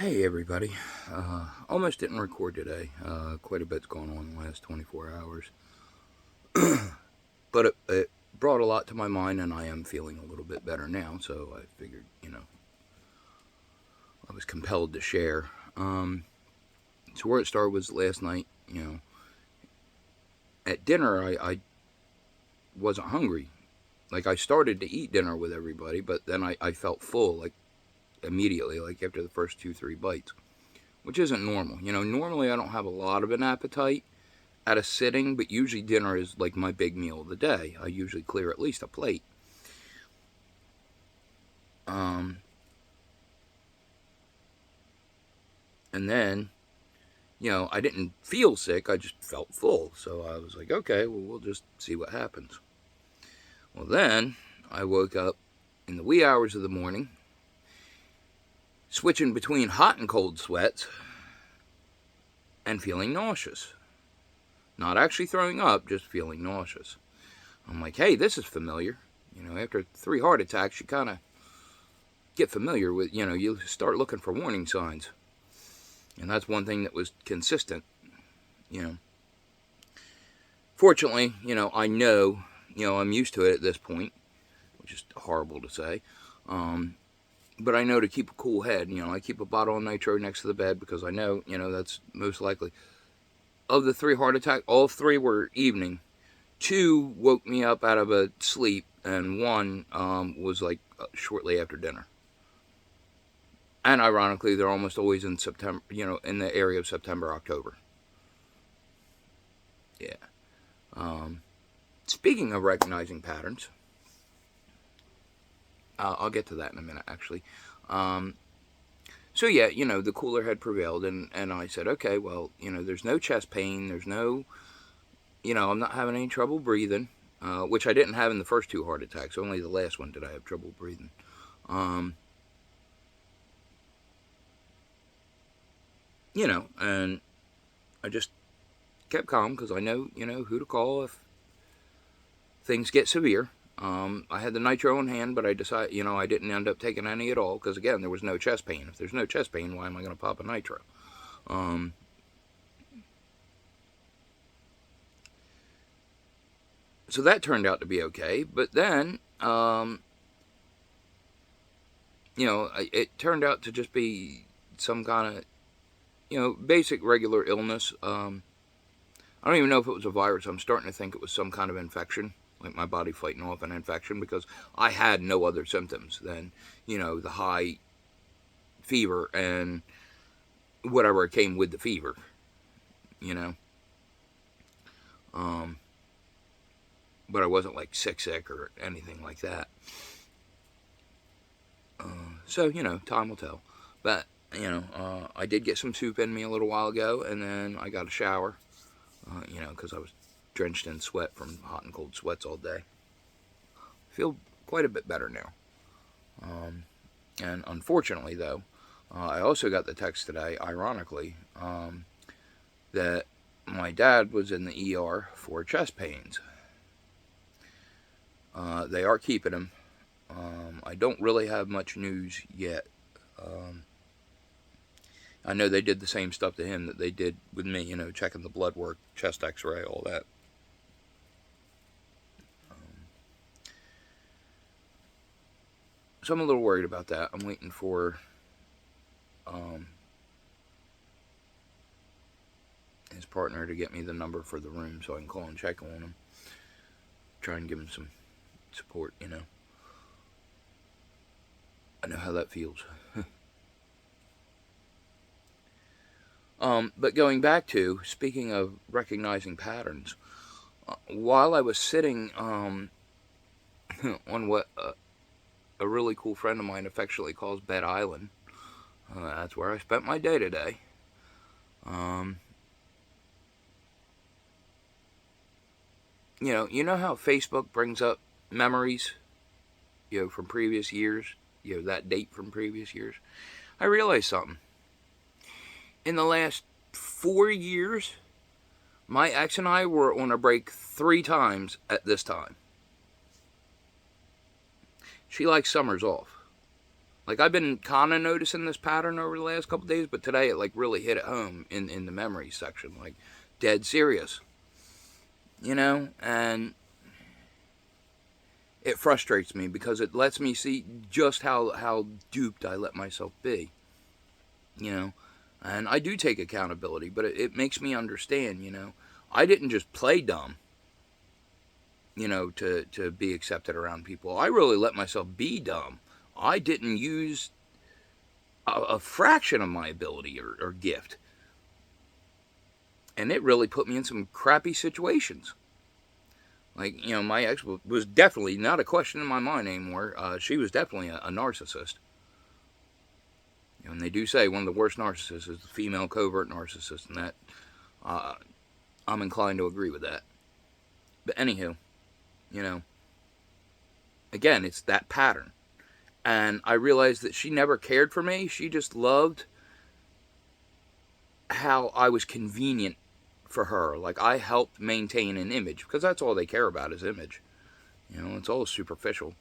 Hey everybody. Almost didn't record today. Quite a bit's gone on in the last 24 hours. But it brought a lot to my mind, and I am feeling a little bit better now, so I figured, I was compelled to share. So where it started was last night, at dinner, I wasn't hungry. Like, I started to eat dinner with everybody, but then I felt full, like, immediately, like after the first 2, 3 bites, which isn't normal. Normally I don't have a lot of an appetite at a sitting, but usually dinner is like my big meal of the day. I usually clear at least a plate. Um, and then, I didn't feel sick, I just felt full. So I was like, okay, well, we'll just see what happens. Well, then I woke up in the wee hours of the morning, switching between hot and cold sweats and feeling nauseous. Not actually throwing up, just feeling nauseous. I'm like, hey, this is familiar. After 3 heart attacks, you kind of get familiar with, you start looking for warning signs. And that's one thing that was consistent, you know. Fortunately, I know, I'm used to it at this point, which is horrible to say. But I know to keep a cool head. I keep a bottle of nitro next to the bed because I know, that's most likely. Of the 3 heart attacks, all three were evening. 2 woke me up out of a sleep, and 1 was like shortly after dinner. And ironically, they're almost always in September, in the area of September, October. Yeah. Um, Speaking of recognizing patterns, I'll get to that in a minute, actually. Um, so yeah, the cooler had prevailed, and I said, okay, well, there's no chest pain, there's no, I'm not having any trouble breathing, which I didn't have in the first 2 heart attacks. Only the last one did I have trouble breathing. Um, and I just kept calm because I know, who to call if things get severe. I had the nitro in hand, but I decided, I didn't end up taking any at all because, again, there was no chest pain. If there's no chest pain, why am I going to pop a nitro? Um, so that turned out to be okay. But then, it turned out to just be some kind of, basic regular illness. I don't even know if it was a virus. I'm starting to think it was some kind of infection, like my body fighting off an infection, because I had no other symptoms than, the high fever and whatever came with the fever, you know. Um, but I wasn't like sick or anything like that. So, time will tell. But, I did get some soup in me a little while ago, and then I got a shower, because I was drenched in sweat from hot and cold sweats all day. I feel quite a bit better now. And unfortunately, though, I also got the text today, ironically, that my dad was in the ER for chest pains. They are keeping him. I don't really have much news yet. I know they did the same stuff to him that they did with me, checking the blood work, chest x-ray, all that. So I'm a little worried about that. I'm waiting for his partner to get me the number for the room so I can call and check on him. Try and give him some support, I know how that feels. But going back to, speaking of recognizing patterns, while I was sitting on what a really cool friend of mine affectionately calls Bed Island, that's where I spent my day today. You know how Facebook brings up memories, from previous years, that date from previous years? I realized something. In the last 4 years, my ex and I were on a break 3 times at this time. She likes summers off. Like, I've been kind of noticing this pattern over the last couple days, but today it, like, really hit it home in the memory section. Like, dead serious. You know? And it frustrates me because it lets me see just how duped I let myself be. You know? And I do take accountability, but it makes me understand, you know? I didn't just play dumb, you know, to be accepted around people. I really let myself be dumb. I didn't use a fraction of my ability or gift. And it really put me in some crappy situations. Like, you know, my ex was definitely not a question in my mind anymore. She was definitely a narcissist. You know, and they do say one of the worst narcissists is the female covert narcissist, and that uh, I'm inclined to agree with that. But anywho, you know, again, it's that pattern. And I realized that she never cared for me. She just loved how I was convenient for her. Like, I helped maintain an image, because that's all they care about is image. You know, it's all superficial.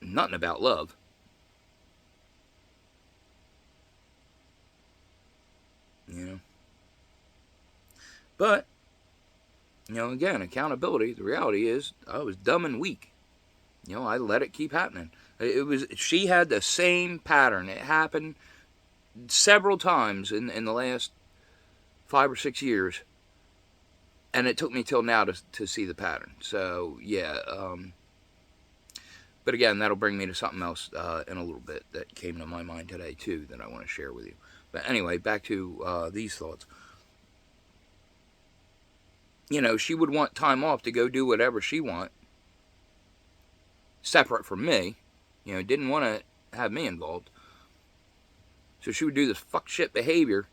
Nothing about love. You know. But, you know, again, accountability, the reality is I was dumb and weak. You know, I let it keep happening. She had the same pattern. It happened several times in the last 5 or 6 years. And it took me till now to see the pattern. So, yeah. But again, that'll bring me to something else in a little bit that came to my mind today, too, that I want to share with you. But anyway, back to these thoughts. You know, she would want time off to go do whatever she want, separate from me. You know, didn't want to have me involved. So she would do this fuck shit behavior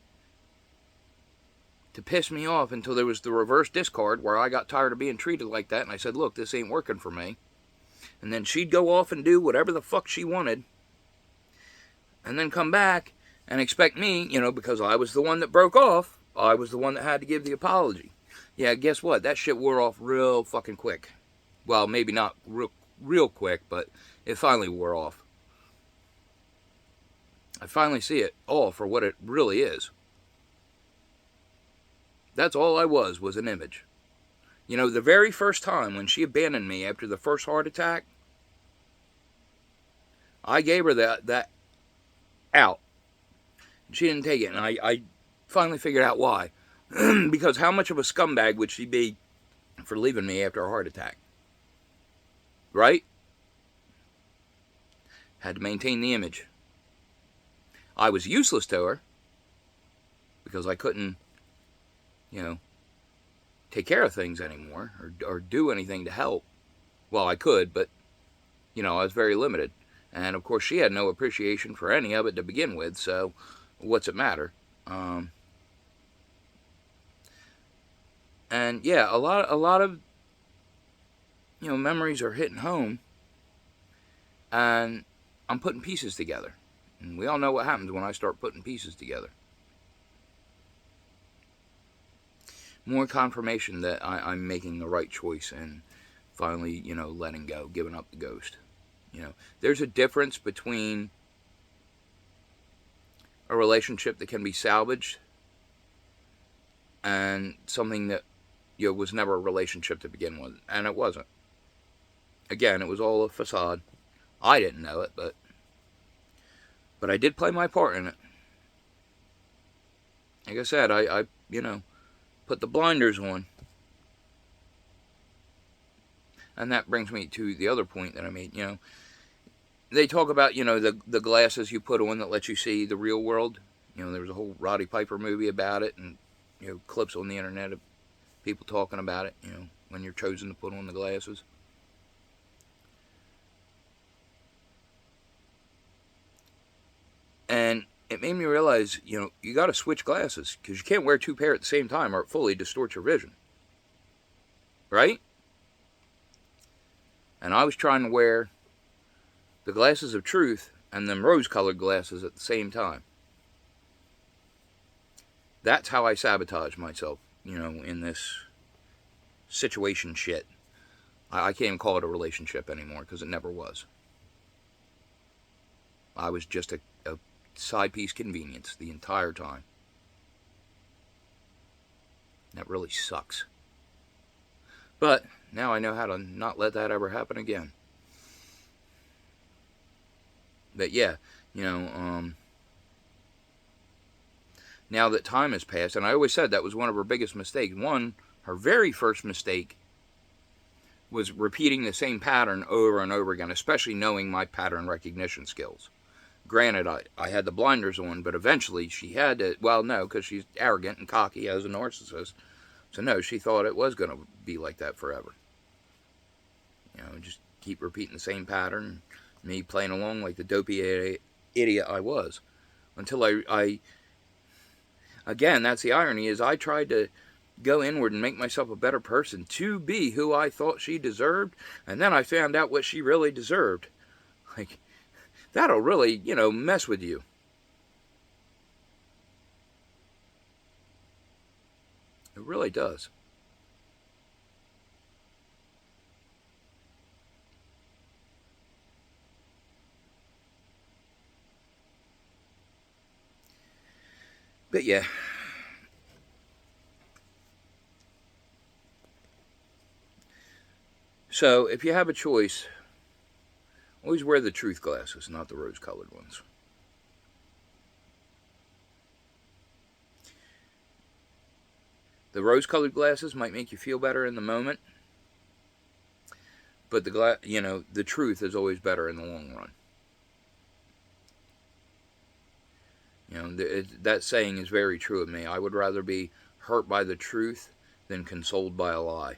to piss me off until there was the reverse discard where I got tired of being treated like that, and I said, look, this ain't working for me. And then she'd go off and do whatever the fuck she wanted, and then come back and expect me, you know, because I was the one that broke off, I was the one that had to give the apology. Yeah, guess what? That shit wore off real fucking quick. Well, maybe not real quick, but it finally wore off. I finally see it all for what it really is. That's all I was an image. You know, the very first time when she abandoned me after the first heart attack, I gave her that out. She didn't take it, and I finally figured out why. Because how much of a scumbag would she be for leaving me after a heart attack? Right? Had to maintain the image. I was useless to her because I couldn't, you know, take care of things anymore or do anything to help. Well, I could, but, you know, I was very limited. And, of course, she had no appreciation for any of it to begin with, so what's it matter? And, yeah, a lot of, you know, memories are hitting home, and I'm putting pieces together. And we all know what happens when I start putting pieces together. More confirmation that I'm making the right choice and finally, you know, letting go, giving up the ghost. You know, there's a difference between a relationship that can be salvaged and something that, you know, was never a relationship to begin with. And it wasn't. Again, it was all a facade. I didn't know it, but I did play my part in it. Like I said, I you know, put the blinders on. And that brings me to the other point that I made. You know, they talk about, you know, the glasses you put on that let you see the real world. You know, there was a whole Roddy Piper movie about it, and, you know, clips on the internet of people talking about it, you know, when you're chosen to put on the glasses. And it made me realize, you know, you got to switch glasses because you can't wear two pairs at the same time or it fully distorts your vision. Right? And I was trying to wear the glasses of truth and them rose-colored glasses at the same time. That's how I sabotage myself, you know, in this situation shit. I can't even call it a relationship anymore because it never was. I was just a side piece convenience the entire time. That really sucks. But now I know how to not let that ever happen again. But yeah, you know, now that time has passed, and I always said that was one of her biggest mistakes. One, her very first mistake was repeating the same pattern over and over again, especially knowing my pattern recognition skills. Granted, I had the blinders on, but eventually she had to, well, no, because she's arrogant and cocky as a narcissist. So no, she thought it was going to be like that forever. You know, just keep repeating the same pattern, me playing along like the dopey idiot I was. Until I again, that's the irony, is I tried to go inward and make myself a better person to be who I thought she deserved, and then I found out what she really deserved. Like, that'll really, you know, mess with you. It really does. But yeah. So, if you have a choice, always wear the truth glasses, not the rose-colored ones. The rose-colored glasses might make you feel better in the moment, but the truth is always better in the long run. You know, that saying is very true of me. I would rather be hurt by the truth than consoled by a lie.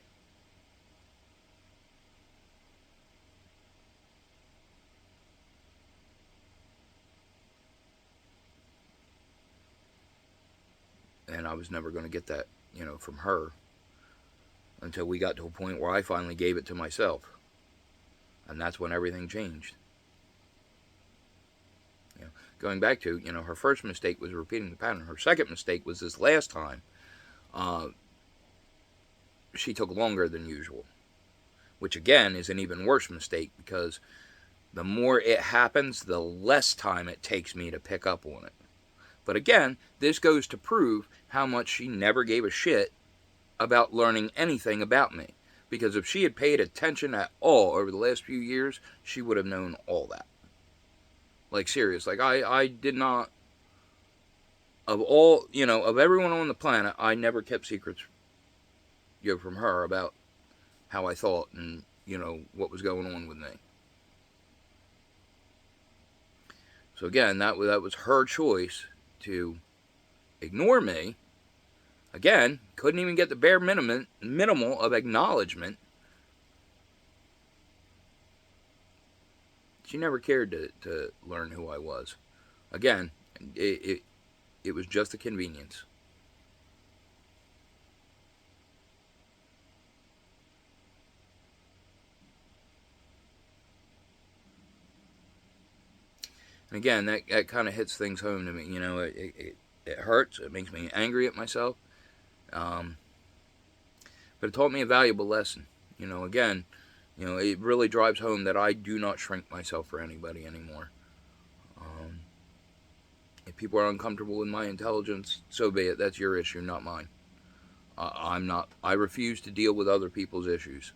And I was never going to get that, you know, from her until we got to a point where I finally gave it to myself. And that's when everything changed. You know, going back to, you know, her first mistake was repeating the pattern. Her second mistake was this last time. She took longer than usual, which again is an even worse mistake because the more it happens, the less time it takes me to pick up on it. But again, this goes to prove how much she never gave a shit about learning anything about me. Because if she had paid attention at all over the last few years, she would have known all that. Like, serious. Like, I did not, of all, you know, of everyone on the planet, I never kept secrets, you know, from her about how I thought and, you know, what was going on with me. So again, that was her choice to ignore me. Again, couldn't even get the bare minimal of acknowledgement. She never cared to learn who I was. Again, it was just a convenience. And again, that kind of hits things home to me. You know, it hurts. It makes me angry at myself. But it taught me a valuable lesson. You know, again, you know, it really drives home that I do not shrink myself for anybody anymore. If people are uncomfortable with my intelligence, so be it. That's your issue, not mine. I'm not. I refuse to deal with other people's issues.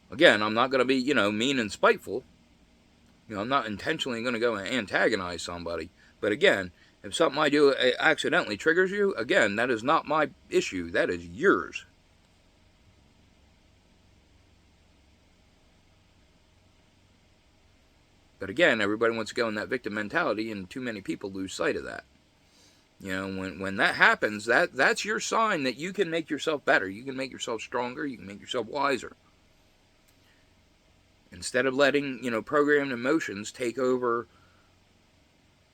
Again, I'm not going to be, you know, mean and spiteful. You know, I'm not intentionally going to go and antagonize somebody. But again, if something I do accidentally triggers you, again, that is not my issue. That is yours. But again, everybody wants to go in that victim mentality, and too many people lose sight of that. You know, when that happens, that's your sign that you can make yourself better. You can make yourself stronger. You can make yourself wiser. Instead of letting, you know, programmed emotions take over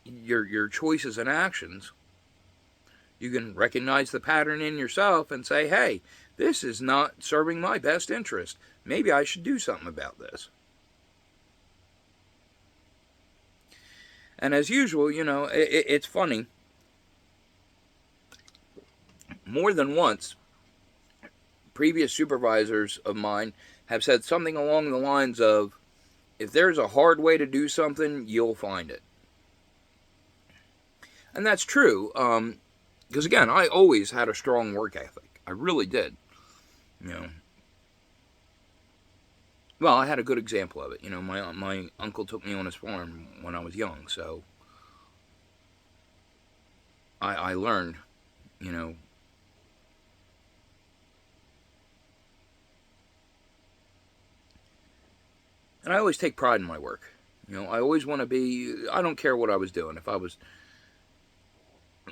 your choices and actions, you can recognize the pattern in yourself and say, hey, this is not serving my best interest. Maybe I should do something about this. And as usual, you know, it's funny. More than once, previous supervisors of mine have said something along the lines of, If there's a hard way to do something, you'll find it. And that's true. Because again, I always had a strong work ethic. I really did. You know, well, I had a good example of it. You know, my uncle took me on his farm when I was young, so I learned. You know, and I always take pride in my work. You know, I always want to be. I don't care what I was doing. If I was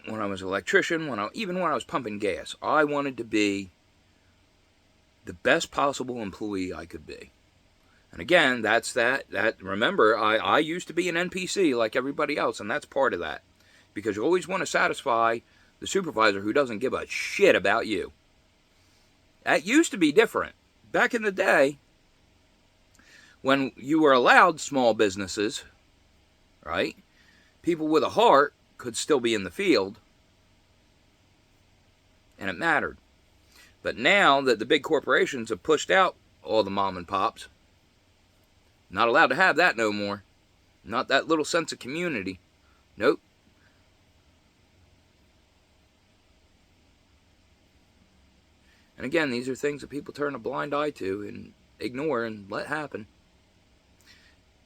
when I was an electrician, even when I was pumping gas, I wanted to be the best possible employee I could be. And again, that's that. Remember, I used to be an NPC like everybody else, and that's part of that. Because you always want to satisfy the supervisor who doesn't give a shit about you. That used to be different. Back in the day, when you were allowed small businesses, right? People with a heart could still be in the field, and it mattered. But now that the big corporations have pushed out all the mom and pops, not allowed to have that no more. Not that little sense of community. Nope. And again, these are things that people turn a blind eye to and ignore and let happen.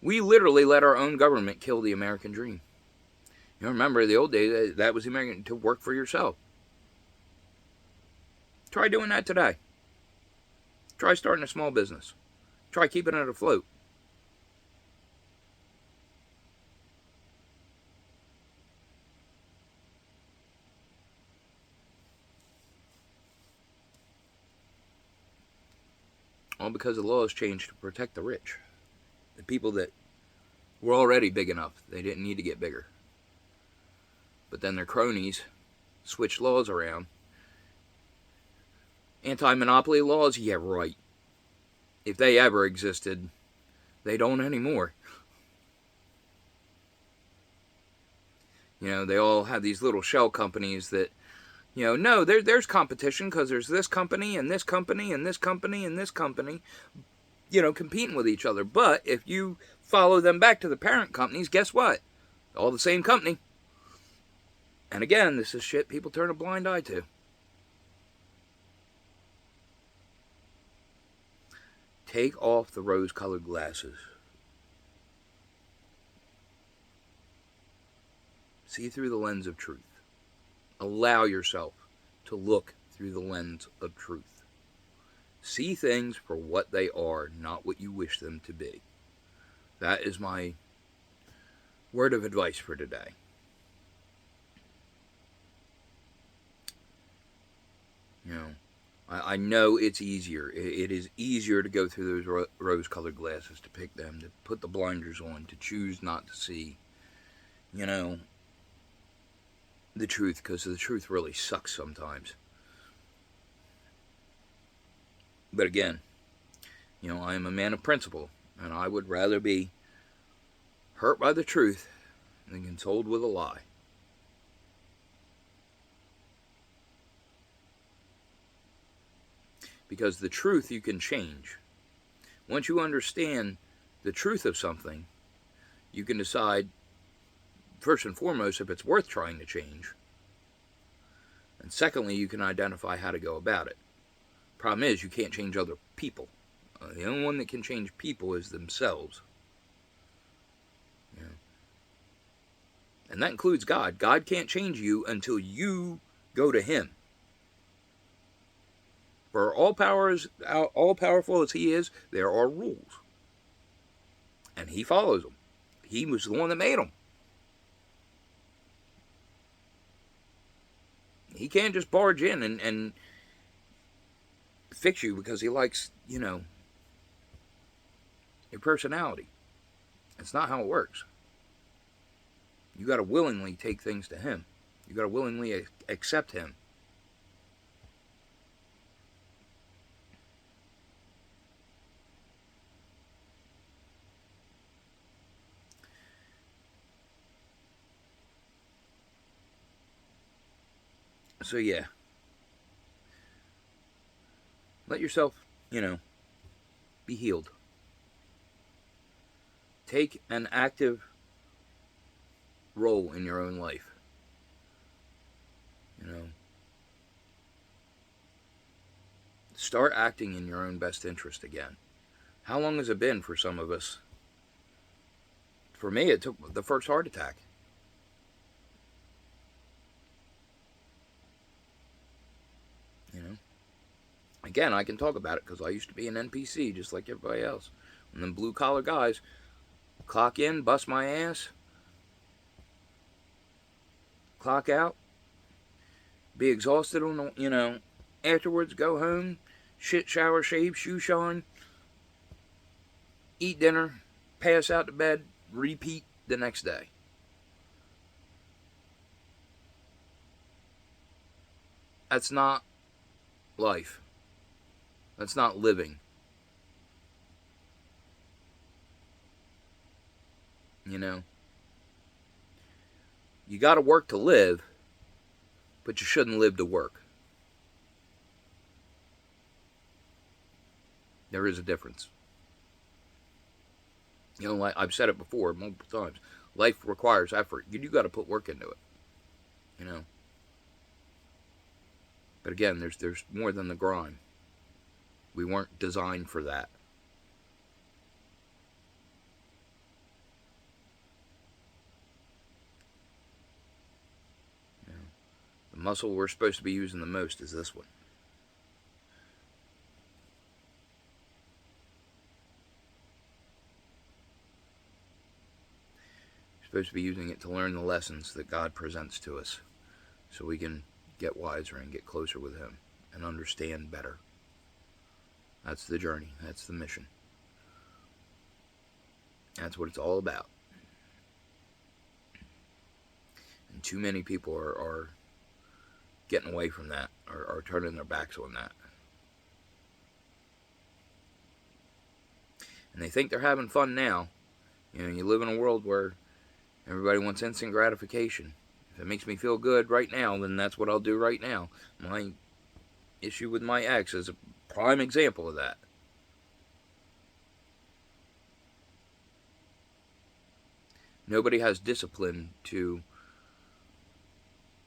We literally let our own government kill the American dream. You remember the old days, that was the American, to work for yourself. Try doing that today. Try starting a small business. Try keeping it afloat. All because the laws changed to protect the rich. The people that were already big enough, they didn't need to get bigger. But then their cronies switched laws around. Anti-monopoly laws? Yeah, right. If they ever existed, they don't anymore. You know, they all have these little shell companies that, you know, no, there's competition because there's this company and this company and this company and this company, you know, competing with each other. But if you follow them back to the parent companies, guess what? All the same company. And again, this is shit people turn a blind eye to. Take off the rose-colored glasses. See through the lens of truth. Allow yourself to look through the lens of truth. See things for what they are, not what you wish them to be. That is my word of advice for today. You know, I know it's easier. It is easier to go through those rose-colored glasses, to pick them, to put the blinders on, to choose not to see, you know, the truth, because the truth really sucks sometimes. But again, you know, I am a man of principle, and I would rather be hurt by the truth than consoled with a lie. Because the truth you can change. Once you understand the truth of something, you can decide, first and foremost, if it's worth trying to change. And secondly, you can identify how to go about it. Problem is, you can't change other people. The only one that can change people is themselves. You know? And that includes God. God can't change you until you go to Him. For all powerful as He is, there are rules. And He follows them. He was the one that made them. He can't just barge in and fix you because He likes, you know, your personality. It's not how it works. You got to willingly take things to Him. You got to willingly accept Him. So yeah, let yourself, you know, be healed. Take an active role in your own life. You know, start acting in your own best interest again. How long has it been for some of us? For me, it took the first heart attack. You know, again, I can talk about it because I used to be an NPC just like everybody else. And then blue collar guys clock in, bust my ass, clock out, be exhausted on the, afterwards go home, shit, shower, shave, shoe shine, eat dinner, pass out to bed, repeat the next day. That's not life. That's not living. You know, you got to work to live, but you shouldn't live to work. There is a difference. Like I've said it before multiple times, life requires effort. You got to put work into it. You know. But again, there's more than the grind. We weren't designed for that. You know, the muscle we're supposed to be using the most is this one. We're supposed to be using it to learn the lessons that God presents to us so we can get wiser and get closer with Him and understand better. That's the journey. That's the mission. That's what it's all about. And too many people are getting away from that, are turning their backs on that. And they think they're having fun now. You live in a world where everybody wants instant gratification. If it makes me feel good right now, then that's what I'll do right now. My issue with my ex is a prime example of that. Nobody has discipline to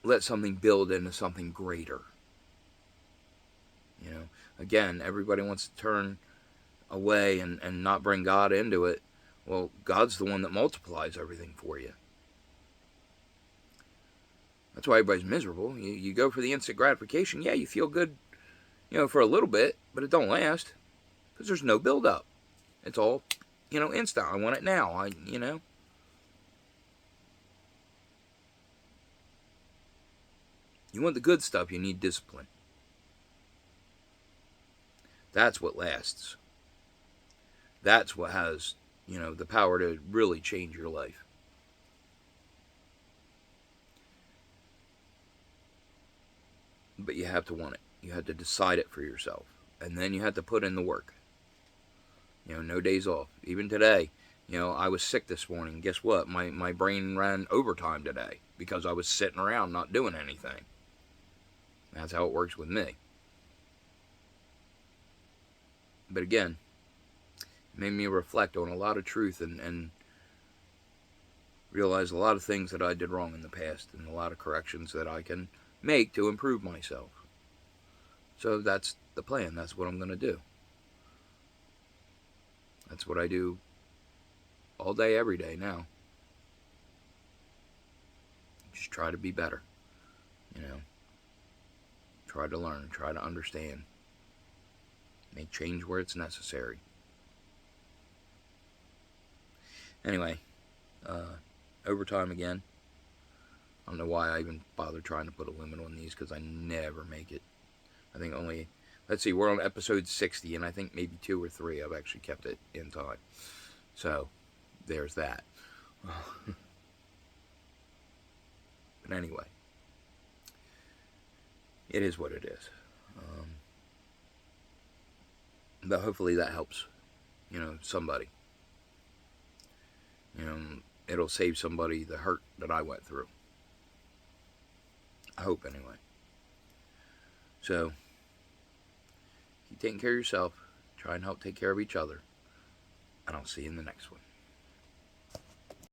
let something build into something greater. Again, everybody wants to turn away and not bring God into it. Well, God's the one that multiplies everything for you. That's why everybody's miserable. You go for the instant gratification. Yeah, you feel good, for a little bit, but it don't last because there's no build up. It's all, instant. I want it now. You want the good stuff, you need discipline. That's what lasts. That's what has, the power to really change your life. But you have to want it. You have to decide it for yourself. And then you have to put in the work. No days off. Even today, I was sick this morning. Guess what? My brain ran overtime today because I was sitting around not doing anything. That's how it works with me. But again, it made me reflect on a lot of truth and realize a lot of things that I did wrong in the past and a lot of corrections that I can make to improve myself. So that's the plan. That's what I'm going to do. That's what I do all day, every day now. Just try to be better. Try to learn. Try to understand. Make change where it's necessary. Anyway, overtime again. I don't know why I even bother trying to put a limit on these because I never make it. I think only, let's see, we're on episode 60, and I think maybe 2 or 3 I've actually kept it in time. So, there's that. But anyway, it is what it is. But hopefully that helps, somebody. It'll save somebody the hurt that I went through. I hope, anyway. So, keep taking care of yourself. Try and help take care of each other. And I'll see you in the next one.